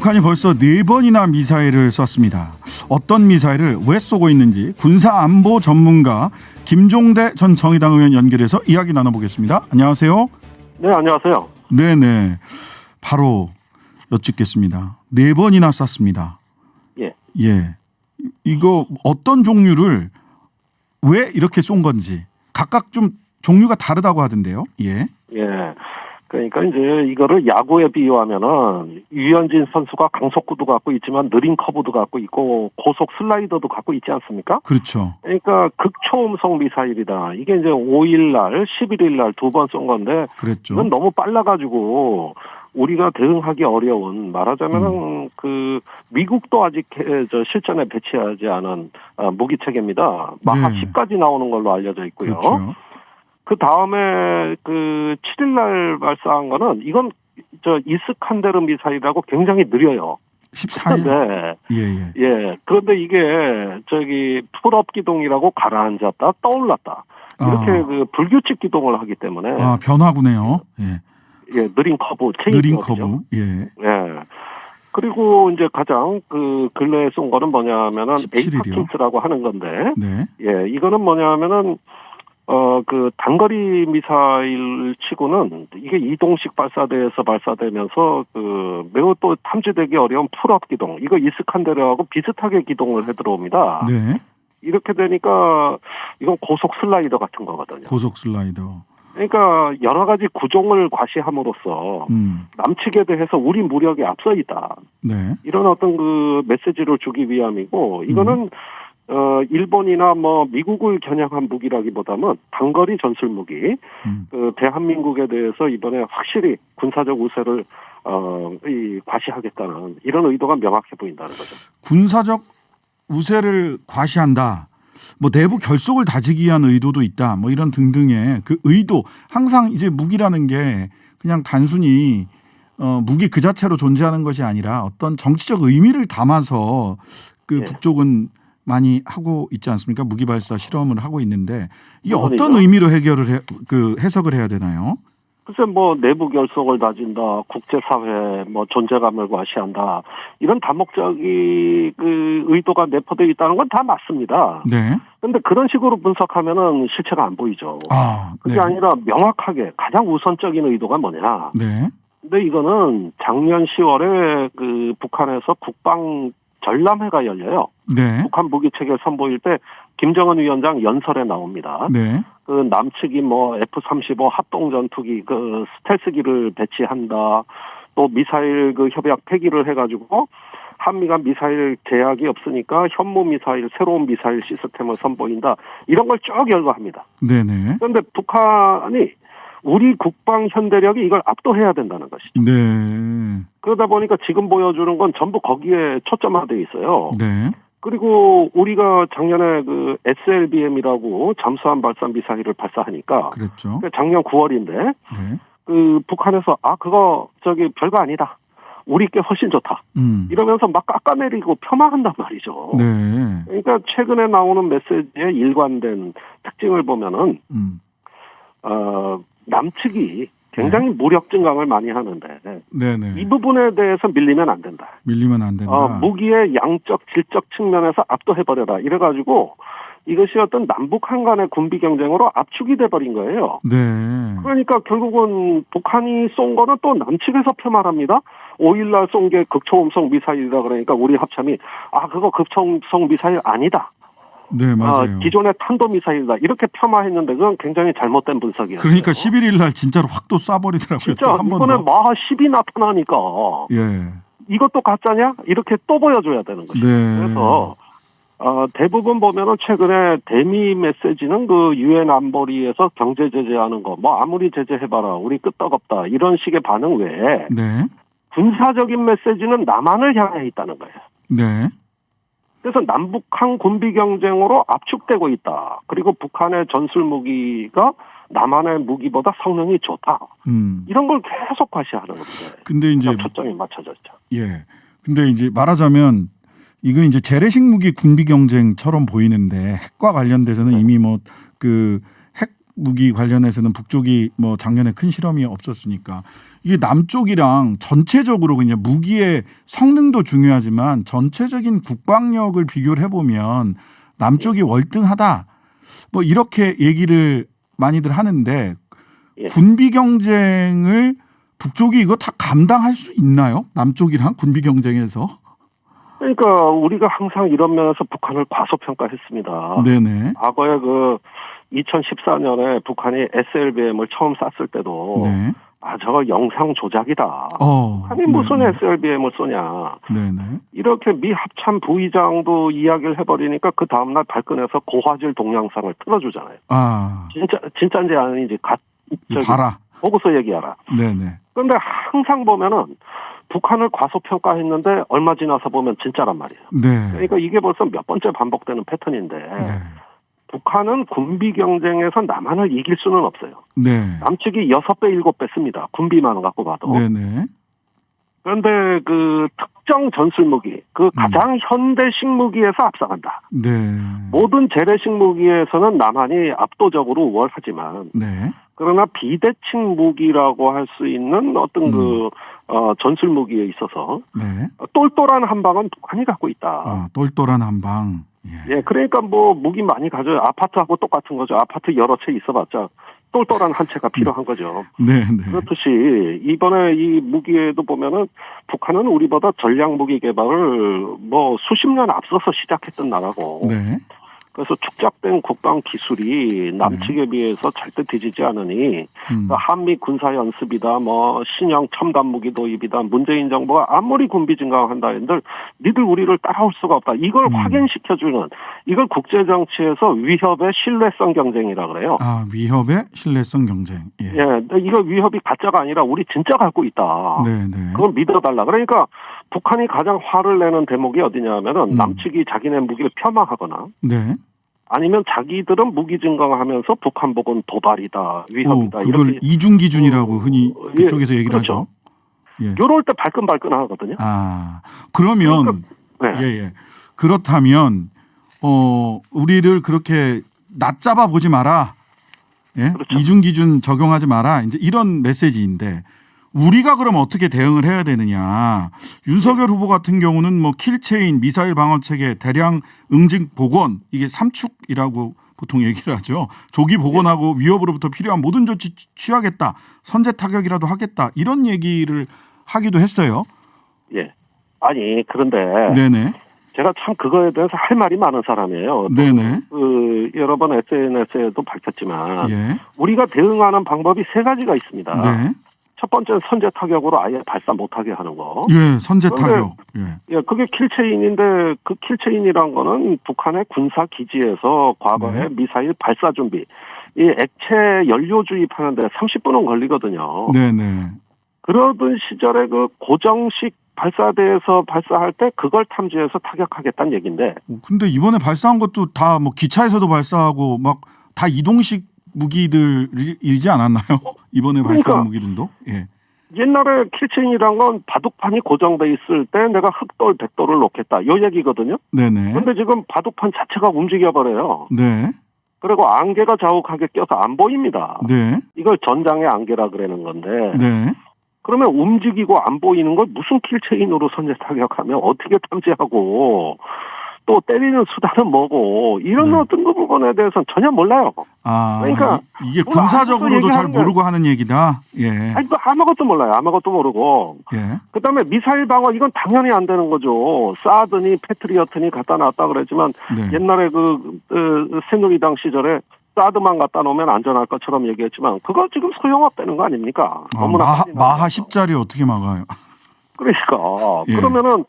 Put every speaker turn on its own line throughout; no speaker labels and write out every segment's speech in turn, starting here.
북한이 벌써 4번이나 미사일을 쐈습니다. 어떤 미사일을 왜 쏘고 있는지 군사안보 전문가 김종대 전 정의당 의원 연결해서 이야기 나눠보겠습니다. 안녕하세요.
네, 안녕하세요.
네네. 바로 여쭙겠습니다. 4번이나 쐈습니다.
예.
예. 이거 어떤 종류를 왜 이렇게 쏜 건지 각각 좀 종류가 다르다고 하던데요. 예.
예. 그러니까 이제 이거를 야구에 비유하면은 유현진 선수가 강속구도 갖고 있지만 느린 커브도 갖고 있고 고속 슬라이더도 갖고 있지 않습니까?
그렇죠.
그러니까 극초음속 미사일이다. 이게 이제 5일 날, 11일 날 2번 쏜 건데
그랬죠.
이건 너무 빨라가지고 우리가 대응하기 어려운 말하자면은 그 미국도 아직 저 실전에 배치하지 않은 무기 체계입니다. 마하
네.
10까지 나오는 걸로 알려져 있고요.
그렇죠.
그 다음에 그 7일날 발사한 거는 이건 저 이스칸데르 미사일이라고 굉장히 느려요.
14일.
그런데
예.
예, 그런데 이게 저기 풀업 기동이라고 가라앉았다 떠올랐다 이렇게 그 불규칙 기동을 하기 때문에
변화구네요. 예.
예, 느린 커브,
느린 커브. 예.
예. 그리고 이제 가장 그 근래에 쏜 거는 뭐냐면은
17일이요?
에이파킨스라고 하는 건데,
네.
예, 이거는 뭐냐면은 그 단거리 미사일 치고는 이게 이동식 발사대에서 발사되면서 그 매우 또 탐지되기 어려운 풀업 기동, 이거 이스칸데르하고 비슷하게 기동을 해 들어옵니다.
네.
이렇게 되니까 이건 고속 슬라이더 같은 거거든요.
고속 슬라이더.
그러니까 여러 가지 구종을 과시함으로써 남측에 대해서 우리 무력이 앞서 있다.
네.
이런 어떤 그 메시지를 주기 위함이고, 이거는 일본이나 뭐 미국을 겨냥한 무기라기보다는 단거리 전술 무기, 그 대한민국에 대해서 이번에 확실히 군사적 우세를 과시하겠다는 이런 의도가 명확해 보인다는 거죠.
군사적 우세를 과시한다. 뭐 내부 결속을 다지기 위한 의도도 있다. 뭐 이런 등등의 그 의도. 항상 이제 무기라는 게 그냥 단순히 무기 그 자체로 존재하는 것이 아니라 어떤 정치적 의미를 담아서 그
네.
북쪽은 많이 하고 있지 않습니까? 무기 발사 실험을 하고 있는데 이게
물론이죠.
어떤 의미로 해석을 해야 되나요?
글쎄 뭐 내부 결속을 다진다, 국제사회 뭐 존재감을 과시한다, 이런 다목적인 그 의도가 내포되어 있다는 건 다 맞습니다.
네.
그런데 그런 식으로 분석하면은 실체가 안 보이죠. 그게
네.
아니라 명확하게 가장 우선적인 의도가 뭐냐.
네.
근데 이거는 작년 10월에 그 북한에서 국방 전람회가 열려요.
네.
북한 무기 체계 선보일 때 김정은 위원장 연설에 나옵니다.
네.
그 남측이 뭐 F-35 합동 전투기 그 스텔스기를 배치한다. 또 미사일 그 협약 폐기를 해가지고 한미가 미사일 제약이 없으니까 현무 미사일 새로운 미사일 시스템을 선보인다. 이런 걸 쭉 열거합니다.
네네.
그런데 북한이 우리 국방 현대력이 이걸 압도해야 된다는 것이죠.
네.
그러다 보니까 지금 보여주는 건 전부 거기에 초점화되어 있어요.
네.
그리고 우리가 작년에 그 SLBM이라고 잠수함 발사 미사일을 발사하니까
그랬죠.
작년 9월인데
네.
그 북한에서 그거 저기 별거 아니다. 우리 게 훨씬 좋다. 이러면서 막 깎아내리고 폄하한단 말이죠.
네.
그러니까 최근에 나오는 메시지의 일관된 특징을 보면은 남측이 굉장히 무력 증강을 많이 하는데
네네.
이 부분에 대해서 밀리면 안 된다.
밀리면 안 된다.
무기의 양적, 질적 측면에서 압도해버려라. 이래가지고 이것이 어떤 남북한 간의 군비 경쟁으로 압축이 돼버린 거예요.
네.
그러니까 결국은 북한이 쏜 거는 또 남측에서 폄하합니다. 5일날 쏜 게 극초음속 미사일이다 그러니까 우리 합참이 그거 극초음속 미사일 아니다.
네, 맞아요.
기존의 탄도미사일이다. 이렇게 폄하했는데 그건 굉장히 잘못된 분석이에요.
그러니까 11일 날 진짜로 확 또 쏴버리더라고요.
진짜 이번에 마하 10이 나타나니까
예.
이것도 가짜냐? 이렇게 또 보여줘야 되는 거죠.
네.
그래서 대부분 보면은 최근에 대미 메시지는 그 유엔 안보리에서 경제 제재하는 거, 뭐 아무리 제재해봐라, 우리 끄떡없다 이런 식의 반응 외에
네.
군사적인 메시지는 남한을 향해 있다는 거예요.
네.
그래서 남북한 군비 경쟁으로 압축되고 있다. 그리고 북한의 전술 무기가 남한의 무기보다 성능이 좋다. 이런 걸 계속 과시하는 건데.
근데 이제
초점이 맞춰졌죠.
예. 근데 이제 말하자면 이건 이제 재래식 무기 군비 경쟁처럼 보이는데 핵과 관련돼서는 이미 뭐 그 핵 무기 관련해서는 북쪽이 뭐 작년에 큰 실험이 없었으니까 이게 남쪽이랑 전체적으로 그냥 무기의 성능도 중요하지만 전체적인 국방력을 비교를 해보면 남쪽이 월등하다. 뭐 이렇게 얘기를 많이들 하는데
예.
군비 경쟁을 북쪽이 이거 다 감당할 수 있나요? 남쪽이랑 군비 경쟁에서?
그러니까 우리가 항상 이런 면에서 북한을 과소평가했습니다.
네네.
과거에 2014년에 북한이 SLBM을 처음 쐈을 때도
네.
저거 영상 조작이다. 북한이 무슨
네네.
SLBM을 쏘냐.
네네.
이렇게 미 합참 부의장도 이야기를 해버리니까 그 다음날 발끈해서 고화질 동영상을 틀어주잖아요. 진짜인지 아닌지
봐라.
보고서 얘기하라.
네네.
그런데 항상 보면은 북한을 과소평가했는데 얼마 지나서 보면 진짜란 말이에요.
네.
그러니까 이게 벌써 몇 번째 반복되는 패턴인데
네.
북한은 군비 경쟁에서 남한을 이길 수는 없어요.
네.
남측이 6배, 7배 씁니다. 군비만 갖고 봐도.
네네.
그런데 그 특정 전술 무기, 그 가장 현대식 무기에서 앞서간다.
네.
모든 재래식 무기에서는 남한이 압도적으로 우월하지만
네.
그러나 비대칭 무기라고 할 수 있는 어떤 전술 무기에 있어서
네.
똘똘한 한 방은 북한이 갖고 있다.
똘똘한 한 방.
예, 그러니까 뭐 무기 많이 가져요. 아파트하고 똑같은 거죠. 아파트 여러 채 있어봤자 똘똘한 한 채가 필요한 거죠.
네. 네.
그렇듯이 이번에 이 무기에도 보면은 북한은 우리보다 전략 무기 개발을 뭐 수십 년 앞서서 시작했던 나라고.
네.
그래서 축적된 국방 기술이 남측에 비해서 절대 뒤지지 않으니 한미 군사 연습이다, 뭐 신형 첨단 무기 도입이다, 문재인 정부가 아무리 군비 증강한다 한들 니들 우리를 따라올 수가 없다. 이걸 확인시켜주는 이걸 국제 정치에서 위협의 신뢰성 경쟁이라 그래요.
위협의 신뢰성 경쟁. 예.
이거 위협이 가짜가 아니라 우리 진짜 갖고 있다.
네네.
그걸 믿어달라. 그러니까 북한이 가장 화를 내는 대목이 어디냐면은 남측이 자기네 무기를 폄하하거나.
네.
아니면 자기들은 무기 증강하면서 북한 보고는 도발이다, 위협이다.
그걸
이렇게
이중 기준이라고 흔히 그쪽에서 얘기를
그렇죠.
하죠. 예.
요럴 때 발끈발끈하거든요.
그러면 예. 그렇다면 우리를 그렇게 낮잡아 보지 마라. 예?
그렇죠.
이중 기준 적용하지 마라. 이제 이런 메시지인데 우리가 그럼 어떻게 대응을 해야 되느냐. 윤석열 후보 같은 경우는 뭐 킬체인, 미사일 방어 체계, 대량 응징 복원 이게 3축이라고 보통 얘기를 하죠. 조기 복원하고 위협으로부터 필요한 모든 조치 취하겠다. 선제 타격이라도 하겠다. 이런 얘기를 하기도 했어요.
예. 아니 그런데
네네.
제가 참 그거에 대해서 할 말이 많은 사람이에요.
네네.
여러 번 SNS에도 밝혔지만
예.
우리가 대응하는 방법이 세 가지가 있습니다.
네.
첫 번째는 선제 타격으로 아예 발사 못하게 하는 거.
예, 선제 타격.
예, 그게 킬체인인데 그 킬체인이란 거는 북한의 군사 기지에서 과거에 미사일 발사 준비, 이 액체 연료 주입하는데 30분은 걸리거든요.
네네.
그러던 시절에 그 고정식 발사대에서 발사할 때 그걸 탐지해서 타격하겠다는 얘기인데.
근데 이번에 발사한 것도 다 뭐 기차에서도 발사하고 막 다 이동식 무기들이지 않았나요? 이번에 발사한 무기들도? 예.
옛날에 킬체인이란 건 바둑판이 고정돼 있을 때 내가 흑돌, 백돌을 놓겠다. 요 얘기거든요.
네네.
그런데 지금 바둑판 자체가 움직여버려요.
네.
그리고 안개가 자욱하게 껴서 안 보입니다.
네.
이걸 전장의 안개라 그러는 건데.
네.
그러면 움직이고 안 보이는 걸 무슨 킬체인으로 선제 타격하면 어떻게 탐지하고 또 때리는 수단은 뭐고 이런 어떤 그 부분에 대해서는 전혀 몰라요. 그러니까
이게 군사적으로도 잘 모르고 하는 얘기다. 예.
아니, 아무것도 몰라요. 아무것도 모르고.
예.
그다음에 미사일 방어 이건 당연히 안 되는 거죠. 사드니 패트리어트니 갖다 놨다 그랬지만 옛날에 새누리당 시절에 사드만 갖다 놓으면 안전할 것처럼 얘기했지만 그거 지금 소용없다는 거 아닙니까?
마하 10짜리 어떻게 막아요?
그러니까
예.
그러면은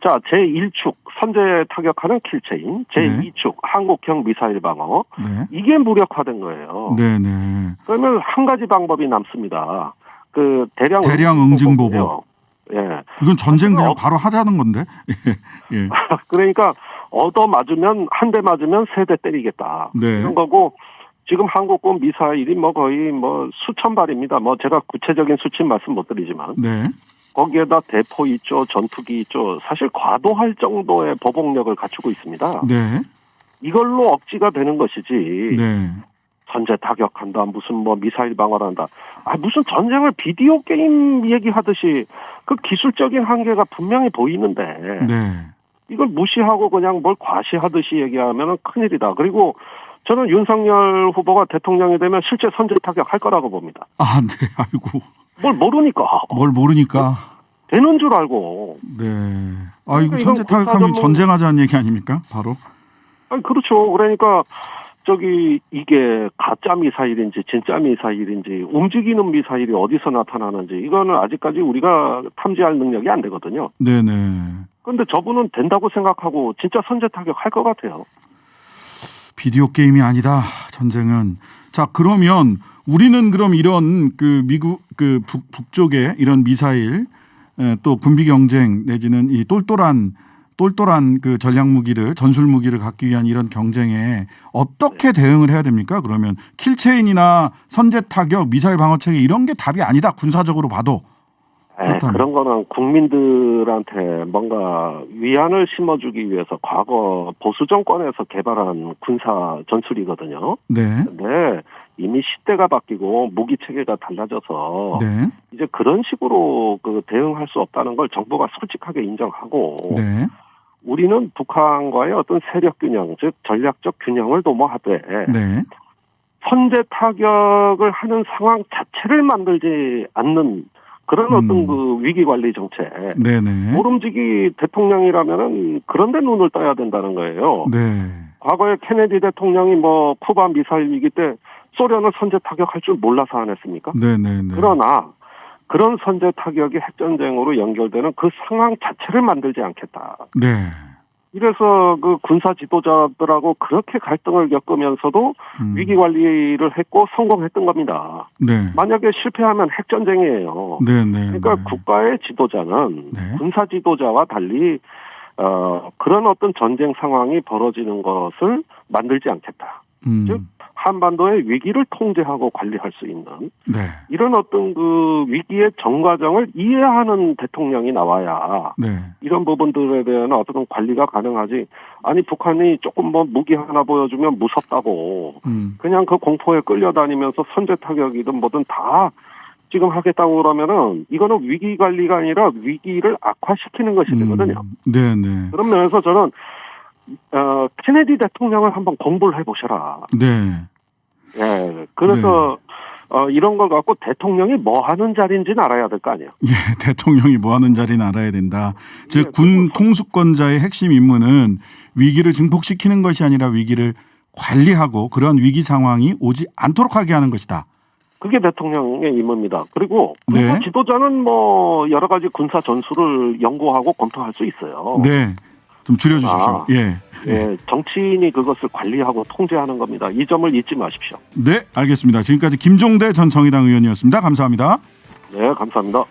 자 제1축 선제 타격하는 킬체인, 제2축 한국형 미사일 방어 이게 무력화된 거예요.
네네.
그러면 한 가지 방법이 남습니다. 그 대량
응징 보복.
예.
이건 전쟁 그냥 바로 하자는 건데. 예.
그러니까 얻어 맞으면 한 대 맞으면 세 대 때리겠다.
네.
이런 거고 지금 한국군 미사일이 뭐 거의 뭐 수천 발입니다. 뭐 제가 구체적인 수치 말씀 못 드리지만.
네.
거기에다 대포 있죠, 전투기 있죠. 사실 과도할 정도의 보복력을 갖추고 있습니다.
네.
이걸로 억지가 되는 것이지.
네.
선제 타격한다, 무슨 뭐 미사일 방어한다. 무슨 전쟁을 비디오 게임 얘기하듯이 그 기술적인 한계가 분명히 보이는데
네.
이걸 무시하고 그냥 뭘 과시하듯이 얘기하면 큰일이다. 그리고 저는 윤석열 후보가 대통령이 되면 실제 선제 타격할 거라고 봅니다.
아, 네. 아이고.
뭘 모르니까.
뭘 모르니까.
되는 줄 알고.
네. 아이고,
그러니까
선제
이건
타격하면
군사전문-
전쟁하자는 얘기 아닙니까? 바로.
그렇죠. 그러니까 이게 가짜 미사일인지 진짜 미사일인지 움직이는 미사일이 어디서 나타나는지 이거는 아직까지 우리가 탐지할 능력이 안 되거든요.
네네.
그런데 저분은 된다고 생각하고 진짜 선제 타격할 것 같아요.
비디오 게임이 아니다. 전쟁은. 자, 그러면 우리는 그럼 이런 그 미국 그 북쪽에 이런 미사일 또 군비 경쟁 내지는 이 똘똘한 그 전략 무기를 전술 무기를 갖기 위한 이런 경쟁에 어떻게 대응을 해야 됩니까? 그러면 킬체인이나 선제 타격, 미사일 방어 체계 이런 게 답이 아니다. 군사적으로 봐도. 그렇다면.
그런 거는 국민들한테 뭔가 위안을 심어주기 위해서 과거 보수 정권에서 개발한 군사 전술이거든요.
네.
근데 이미 시대가 바뀌고 무기 체계가 달라져서
네.
이제 그런 식으로 그 대응할 수 없다는 걸 정부가 솔직하게 인정하고
네.
우리는 북한과의 어떤 세력 균형, 즉 전략적 균형을 도모하되
네.
선제 타격을 하는 상황 자체를 만들지 않는 그런 어떤 그 위기 관리 정책.
네네.
모름지기 대통령이라면은 그런데 눈을 떠야 된다는 거예요.
네.
과거에 케네디 대통령이 뭐 쿠바 미사일 위기 때 소련을 선제 타격할 줄 몰라서 안 했습니까?
네네네.
그러나 그런 선제 타격이 핵전쟁으로 연결되는 그 상황 자체를 만들지 않겠다.
네.
이래서 그 군사 지도자들하고 그렇게 갈등을 겪으면서도 위기 관리를 했고 성공했던 겁니다.
네.
만약에 실패하면 핵전쟁이에요.
네네.
그러니까 국가의 지도자는
네.
군사 지도자와 달리 그런 어떤 전쟁 상황이 벌어지는 것을 만들지 않겠다. 즉 한반도의 위기를 통제하고 관리할 수 있는
네.
이런 어떤 그 위기의 전과정을 이해하는 대통령이 나와야
네.
이런 부분들에 대한 어떤 관리가 가능하지. 아니 북한이 조금 뭐 무기 하나 보여주면 무섭다고 그냥 그 공포에 끌려다니면서 선제 타격이든 뭐든 다 지금 하겠다고 그러면은 이거는 위기 관리가 아니라 위기를 악화시키는 것이 되거든요.
네네.
그런 면에서 저는 케네디 대통령을 한번 공부를 해보셔라.
네.
예, 그래서 이런 걸 갖고 대통령이 뭐 하는 자리인지는 알아야 될 거 아니에요.
예, 대통령이 뭐 하는 자리는 알아야 된다. 즉,
예,
군 통수권자의 핵심 임무는 위기를 증폭시키는 것이 아니라 위기를 관리하고 그런 위기 상황이 오지 않도록 하게 하는 것이다.
그게 대통령의 임무입니다. 그리고 군사
네.
지도자는 뭐 여러 가지 군사 전술을 연구하고 검토할 수 있어요.
네. 좀 줄여주십시오. 예.
예, 정치인이 그것을 관리하고 통제하는 겁니다. 이 점을 잊지 마십시오.
네, 알겠습니다. 지금까지 김종대 전 정의당 의원이었습니다. 감사합니다.
네, 감사합니다.